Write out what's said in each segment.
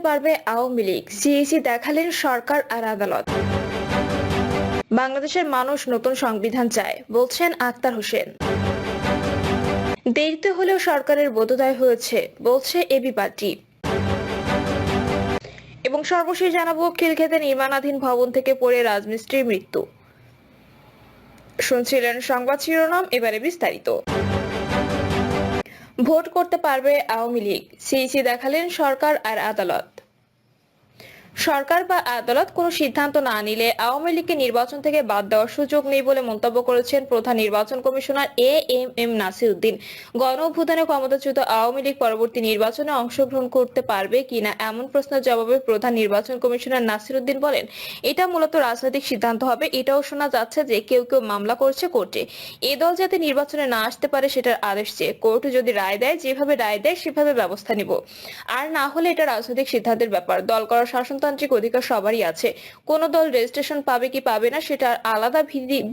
পারবে আওয়ামী লীগ, সিইসি দেখালেন সরকার আর আদালত। বাংলাদেশের মানুষ নতুন সংবিধান চায়, বলছেন আক্তার হোসেন। দেরিতে হলেও সরকারের বোধোদয় হয়েছে, বলছে এবি পার্টি। এবং সর্বশেষ জানাবো, খিলক্ষেতে নির্মাণাধীন ভবন থেকে পড়ে রাজমিস্ত্রির মৃত্যু। শুনছিলেন সংবাদ শিরোনাম, এবারে বিস্তারিত। ভোট করতে পারবে আওয়ামী লীগ, সিইসি দেখালেন সরকার আর আদালত। সরকার বা আদালত কোনো সিদ্ধান্ত না নিলে আওয়ামী লীগকে নির্বাচন থেকে বাদ দেওয়ার সুযোগ নেই বলে মন্তব্য করেছেন প্রধান নির্বাচন কমিশনার এএমএম নাসির উদ্দিন। গণ অভ্যুত্থানে ক্ষমতাচ্যুত আওয়ামী লীগ পরবর্তী নির্বাচনে অংশগ্রহণ করতে পারবে কিনা এমন প্রশ্নের জবাবে প্রধান নির্বাচন কমিশনার নাসির উদ্দিন বলেন, এটা মূলত রাজনৈতিক সিদ্ধান্ত হবে। এটাও শোনা যাচ্ছে যে কেউ কেউ মামলা করছে কোর্টে। এ দল যাতে নির্বাচনে না আসতে পারে সেটার আদেশ চেয়ে কোর্ট যদি রায় দেয়, যেভাবে রায় দেয় সেভাবে ব্যবস্থা নিব। আর না হলে এটা রাজনৈতিক সিদ্ধান্তের ব্যাপার। দল করার শাসনতান্ত্রিক অধিকার সবারই আছে। কোন দল রেজিস্ট্রেশন পাবে কি পাবে না সেটার আলাদা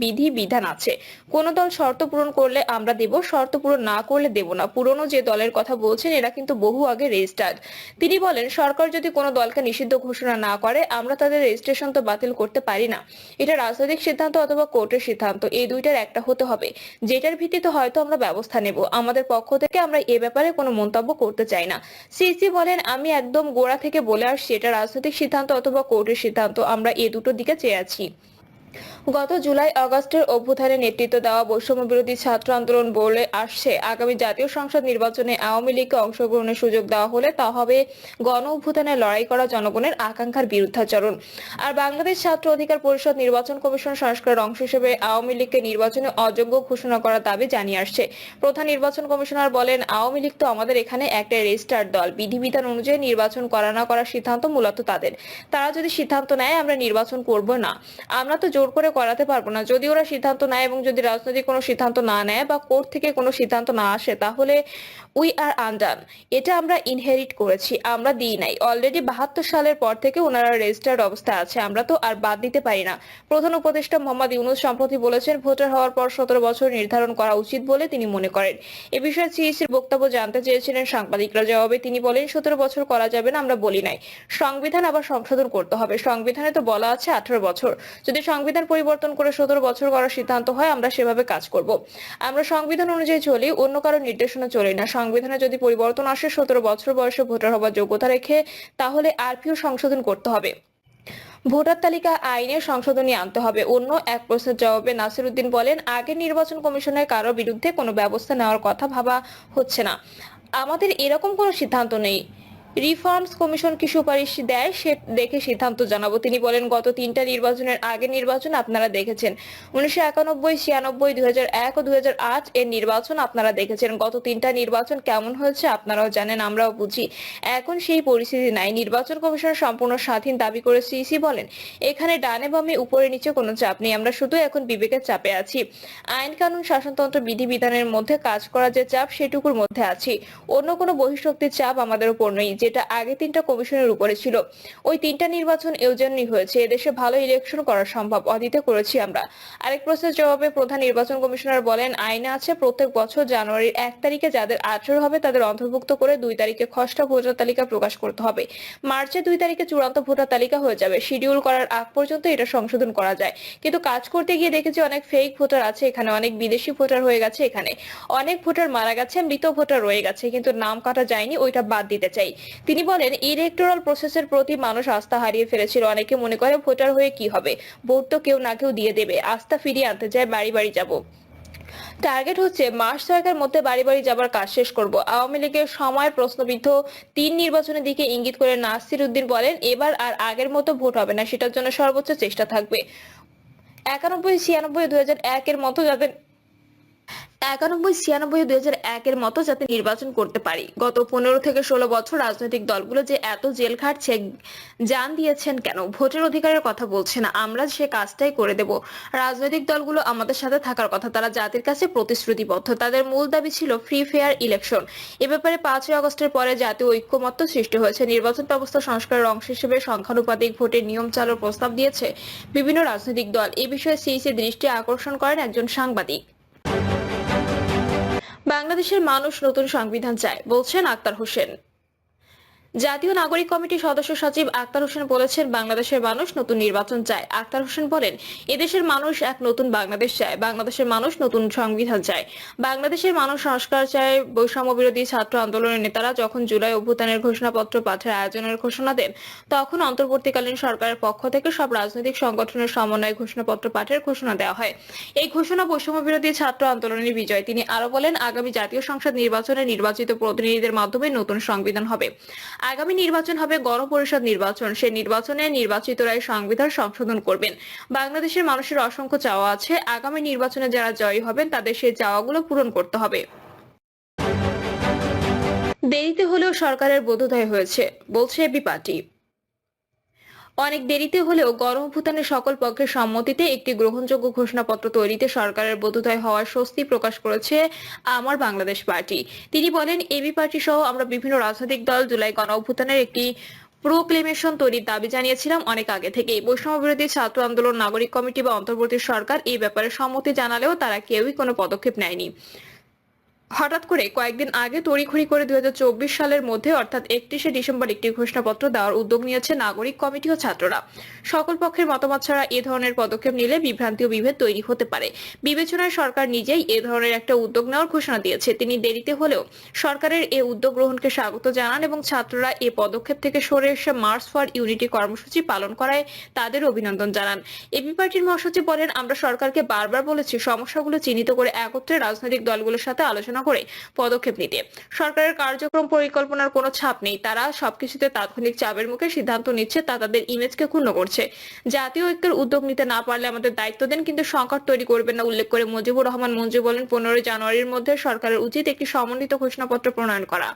বিধি বিধান আছে। কোন দল শর্ত পূরণ করলে আমরা দেব, শর্ত পূরণ না করলে দেব না। পুরনো যে দলের কথা বলছেন এরা কিন্তু বহু আগে রেজিস্টার্ড। তিনি বলেন, সরকার যদি কোনো দলকে নিষিদ্ধ ঘোষণা না করে আমরা তাদের রেজিস্ট্রেশন তো বাতিল করতে পারি না। এটা রাজনৈতিক সিদ্ধান্ত অথবা কোর্টের সিদ্ধান্ত, এই দুইটার একটা হতে হবে, যেটার ভিত্তিতে হয়তো আমরা ব্যবস্থা নেব। আমাদের পক্ষ থেকে আমরা এ ব্যাপারে কোনো মন্তব্য করতে চাই না। সিসি বলেন, আমি একদম গোড়া থেকে বলে আসছি এটা রাজনৈতিক সিদ্ধান্ত অথবা কোর্টের সিদ্ধান্ত, আমরা এ দুটো দিকে চেয়ে আছি। গত জুলাই আগস্টের অভ্যুত্থানে নেতৃত্ব দেওয়া বৈষম্য বিরোধী ছাত্র আন্দোলন বলে আসছে, আগামী জাতীয় সংসদ নির্বাচনে আওয়ামী লীগকে অংশগ্রহণের সুযোগ দেওয়া হলে তা হবে গণ অভ্যুত্থানে লড়াই করা জনগণের আকাঙ্ক্ষার বিরুদ্ধাচরণ। আর বাংলাদেশ ছাত্র অধিকার পরিষদ নির্বাচন কমিশন সংস্কারের অংশ হিসেবে আওয়ামী লীগকে নির্বাচনে অযোগ্য ঘোষণা করার দাবি জানিয়ে আসছে। প্রধান নির্বাচন কমিশনার বলেন, আওয়ামী লীগ তো আমাদের এখানে একটা রেজিস্টার্ড দল, বিধিবিধান অনুযায়ী নির্বাচন করা না করার সিদ্ধান্ত মূলত তাদের। তারা যদি সিদ্ধান্ত নেয় আমরা নির্বাচন করব না, আমরা তো জোর করে করাতে পারবো না। যদি ওরা সিদ্ধান্ত নেয় এবং যদি রাজনৈতিক কোনো সিদ্ধান্ত না নেয় বা কোর্ট থেকে কোনো সিদ্ধান্ত না আসে, তাহলে উই আর আনডান। এটা আমরা ইনহেরিট করেছি, আমরা দিই নাই। অলরেডি 72 সালের পর থেকে ওনারা রেজিস্টার্ড অবস্থায় আছে, আমরা তো আর বাদ দিতে পারি না। প্রধান উপদেষ্টা মোহাম্মদ ইউনূস সম্প্রতি বলেছেন, ভোটার হওয়ার পর 17 বছর নির্ধারণ করা উচিত বলে তিনি মনে করেন। এ বিষয়ে সিইসির বক্তব্য জানতে চেয়েছিলেন সাংবাদিকরা। জবাবে তিনি বলেন, 17 বছর করা যাবে না, আমরা বলি নাই। সংবিধান আবার সংশোধন করতে হবে। সংবিধানে তো বলা আছে 18 বছর। যদি সংবিধান পরিবর্তন করে 17 বছর করার সিদ্ধান্ত হয় আমরা সেভাবে কাজ করব। আমরা সংবিধান অনুযায়ী চলি, অন্য কারো নির্দেশনা চলি না। সংবিধানে যদি পরিবর্তন আসে 17 বছর বয়সে ভোটার হবার যোগ্যতা রেখে, তাহলে আরপিও সংশোধন করতে হবে। ভোটার তালিকা আইনে সংশোধনী আনতে হবে। অন্য এক প্রশ্নের জবাবে নাসির উদ্দিন বলেন, আগের নির্বাচন কমিশনের কারো বিরুদ্ধে কোনো ব্যবস্থা নেওয়ার কথা ভাবা হচ্ছে না। আমাদের এরকম কোনো সিদ্ধান্ত নেই। রিফর্মস কমিশন কি সুপারিশ দেয় সে দেখে সিদ্ধান্ত জানাবো। তিনি বলেন, গত 3টা নির্বাচনের আগের নির্বাচন আপনারা দেখেছেন। 1991, 96, 2001 ও 2008 এর নির্বাচন আপনারা দেখেছেন। গত 3টা নির্বাচন কেমন হয়েছে আপনারাও জানেন, আমরাও বুঝি। এখন সেই পরিস্থিতি নাই। নির্বাচন কমিশন সম্পূর্ণ স্বাধীন দাবি করে সিইসি বলেন, এখানে ডানে বামে উপরে নিচে কোনো চাপ নেই, আমরা শুধু এখন বিবেকের চাপে আছি। আইন কানুন শাসনতন্ত্র বিধিবিধানের মধ্যে কাজ করা যে চাপ সেটুকুর মধ্যে আছি। অন্য কোনো বহিঃশক্তির চাপ আমাদের উপর নেই, যেটা আগে 3টা কমিশনের উপরে ছিল। ওই 3টা নির্বাচন এজন্যই হয়েছে, এদেশে ভালো ইলেকশন করা সম্ভব, অতীতে করেছি আমরা। আরেক প্রশ্নের জবাবে প্রধান নির্বাচন কমিশনার বলেন, আইনে আছে প্রত্যেক বছর জানুয়ারির 1 তারিখে যাদের 18 হবে তাদের অন্তর্ভুক্ত করে 2 তারিখে খসড়া ভোটার তালিকা প্রকাশ করতে হবে। মার্চে 2 তারিখে চূড়ান্ত ভোটার তালিকা হয়ে যাবে। শিডিউল করার আগ পর্যন্ত এটা সংশোধন করা যায়, কিন্তু কাজ করতে গিয়ে দেখেছি অনেক ফেক ভোটার আছে এখানে, অনেক বিদেশি ভোটার হয়ে গেছে এখানে, অনেক ভোটার মারা গেছে, মৃত ভোটার রয়ে গেছে, কিন্তু নাম কাটা যায়নি, ওইটা বাদ দিতে চাই। তিনি বলেন, ইলেকটোরাল প্রসেসের প্রতি মানুষ আস্থা হারিয়ে ফেলেছিল। অনেকে মনে করে ভোটার হয়ে কি হবে, ভোট তো কেউ না কেউ দিয়ে দেবে। আস্থা ফিরিয়ে আনতে চায়, বাড়ি বাড়ি যাব। টার্গেট হচ্ছে মাস 6 মধ্যে বাড়ি বাড়ি যাবার কাজ শেষ করব। আওয়ামী লীগের সময় প্রশ্নবিদ্ধ 3 নির্বাচনের দিকে ইঙ্গিত করে নাসির উদ্দিন বলেন, এবার আর আগের মতো ভোট হবে না, সেটার জন্য সর্বোচ্চ চেষ্টা থাকবে। 91, 96, 2001 এর মতো যাদের 2001 এর মতো যাতে নির্বাচন করতে পারি। গত 15 থেকে 16 বছর রাজনৈতিক দলগুলো যে এত জেল খাটছে, জান দিয়েছেন কেন? ভোটের অধিকারের কথা বলছে না, আমরা সে কাজটাই করে দেব। রাজনৈতিক দলগুলো আমাদের সাথে থাকার কথা, তারা জাতির কাছে প্রতিশ্রুতিবদ্ধ। তাদের মূল দাবি ছিল ফ্রি ফেয়ার ইলেকশন। এ ব্যাপারে 5ই আগস্টের পরে জাতীয় ঐক্যমত্য সৃষ্টি হয়েছে। নির্বাচন ব্যবস্থা সংস্কারের অংশ হিসেবে সংখ্যানুপাতিক ভোটের নিয়ম চালুর প্রস্তাব দিয়েছে বিভিন্ন রাজনৈতিক দল। এ বিষয়ে সিইসি দৃষ্টি আকর্ষণ করেন একজন সাংবাদিক। বাংলাদেশের মানুষ নতুন সংবিধান চায়, বলছেন আক্তার হোসেন। জাতীয় নাগরিক কমিটির সদস্য সচিব আক্তার হোসেন বলেছেন, বাংলাদেশের মানুষ নতুন নির্বাচন চায়। আক্তার হোসেন বলেন, এদেশের মানুষ এক নতুন বাংলাদেশ চায়। বাংলাদেশের মানুষ নতুন সংবিধান চায়। বাংলাদেশের মানুষ সংস্কার চায়। বৈষম্য বিরোধী ছাত্র আন্দোলনের নেতারা যখন জুলাই অভ্যুত্থানের ঘোষণাপত্র পাঠের আয়োজনের ঘোষণা দেন, তখন অন্তর্বর্তীকালীন সরকারের পক্ষ থেকে সব রাজনৈতিক সংগঠনের সমন্বয়ে ঘোষণাপত্র পাঠের ঘোষণা দেওয়া হয়। এই ঘোষণা বৈষম্য বিরোধী ছাত্র আন্দোলনের বিজয়। তিনি আরো বলেন, আগামী জাতীয় সংসদ নির্বাচনে নির্বাচিত প্রতিনিধিদের মাধ্যমে নতুন সংবিধান হবে। আগামী নির্বাচন হবে গণপরিষদ নির্বাচন। সেই নির্বাচনে নির্বাচিতরাই সংবিধান সংশোধন করবেন। বাংলাদেশের মানুষের অসংখ্য চাওয়া আছে। আগামী নির্বাচনে যারা জয়ী হবেন তাদের সেই চাওয়াগুলো পূরণ করতে হবে। দেরিতে হলেও সরকারের বোধোদয় হয়েছে, বলছে এবি পার্টি। অনেক দেরিতে হলেও গণঅভ্যুত্থানের সকল পক্ষের সম্মতিতে একটি গ্রহণযোগ্য ঘোষণাপত্র তৈরিতে সরকারের বোধোদয় হওয়ার স্বস্তি প্রকাশ করেছে আমার বাংলাদেশ পার্টি। তিনি বলেন, এবি পার্টি সহ আমরা বিভিন্ন রাজনৈতিক দল জুলাই গণঅভ্যুত্থানের একটি প্রোক্লেমেশন তৈরির দাবি জানিয়েছিলাম অনেক আগে থেকেই। বৈষম্য বিরোধী ছাত্র আন্দোলন, নাগরিক কমিটি বা অন্তর্বর্তী সরকার এই ব্যাপারে সম্মতি জানালেও তারা কেউই কোনো পদক্ষেপ নেয়নি। হঠাৎ করে কয়েকদিন আগে তড়িঘড়ি করে 2024 সালের মধ্যে অর্থাৎ 31শে ডিসেম্বর একটি ঘোষণাপত্র দেওয়ার উদ্যোগ নিয়েছে নাগরিক কমিটি ও ছাত্ররা। সকল পক্ষের মতামত ছাড়া এ ধরনের পদক্ষেপ নিলে বিভ্রান্তি ও বিভেদ তৈরি হতে পারে। বিবেচনায় সরকার নিজেই এ ধরনের একটা উদ্যোগ নেওয়ার ঘোষণা দিয়েছে। তিনি দেরিতে হলেও সরকারের এ উদ্যোগ গ্রহণকে স্বাগত জানান এবং ছাত্ররা এ পদক্ষেপ থেকে সরে এসে মার্চ ফর ইউনিটি কর্মসূচি পালন করায় তাদের অভিনন্দন জানান। এবি পার্টির মহাসচিব বলেন, আমরা সরকারকে বারবার বলেছি সমস্যাগুলো চিহ্নিত করে একত্রে রাজনৈতিক দলগুলোর সাথে আলোচনা করে পদক্ষেপ নিতে। সরকারের কার্যক্রম পরিকল্পনার কোনো ছাপ নেই। তারা সবকিছুতে তাৎক্ষণিক চাপের মুখে সিদ্ধান্ত নিচ্ছে, তা তাদের ইমেজকে ক্ষুণ্ণ করছে। জাতীয় ঐক্যের উদ্যোগ নিতে না পারলে আমাদের দায়িত্ব দেন, কিন্তু সংকট তৈরি করবেন না। উল্লেখ করে মুজিবুর রহমান মঞ্জু বলেন, 15 জানুয়ারির মধ্যে সরকারের উচিত একটি সমন্বিত ঘোষণাপত্র প্রণয়ন করা।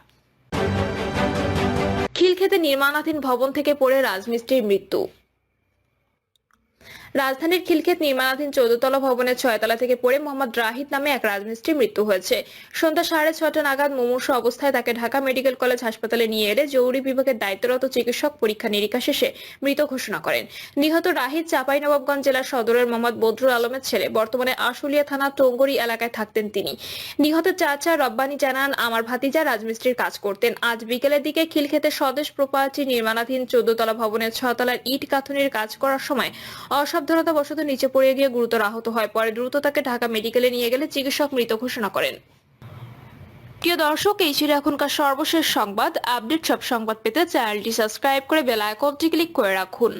খিলক্ষেতে নির্মাণাধীন ভবন থেকে পড়ে রাজমিস্ত্রির মৃত্যু। রাজধানীর খিলক্ষেত নির্মাণাধীন 14 তলা ভবনের 6 তলা থেকে পড়ে মোহাম্মদ রাহিদ নামে এক রাজমিস্ত্রির মৃত্যু হয়েছে। সন্ধ্যা 6:30 নাগাদ মুমূর্ষু অবস্থায় তাকে ঢাকা মেডিকেল কলেজ হাসপাতালে নিয়ে এলে জরুরি বিভাগের দায়িত্বরত চিকিৎসক পরীক্ষা নিরীক্ষা শেষে মৃত ঘোষণা করেন। নিহত রাহিদ চাঁপাইনবাবগঞ্জ জেলার সদরের মোহাম্মদ বদরুল আলমের ছেলে। বর্তমানে আশুলিয়া থানা টঙ্গরি এলাকায় থাকতেন তিনি। নিহতের চাচা রব্বানী জানান, আমার ভাতিজা রাজমিস্ত্রির কাজ করতেন। আজ বিকেলের দিকে খিলক্ষেতে স্বদেশ প্রপার্টি নির্মাণাধীন 14 তলা ভবনের 6 তলার ইট গাঁথুনির কাজ করার সময় অসাবধানতাবশত নিচে পড়ে গিয়ে গুরুতর আহত হয়। পরে দ্রুত তাকে ঢাকা মেডিকেলে নিয়ে গেলে চিকিৎসক মৃত ঘোষণা করেন। প্রিয় দর্শক, এই ছিল এখনকার সর্বশেষ সংবাদ। আপডেট সব সংবাদ পেতে চ্যানেলটি সাবস্ক্রাইব করে বেল আইকনটি ক্লিক করে রাখুন।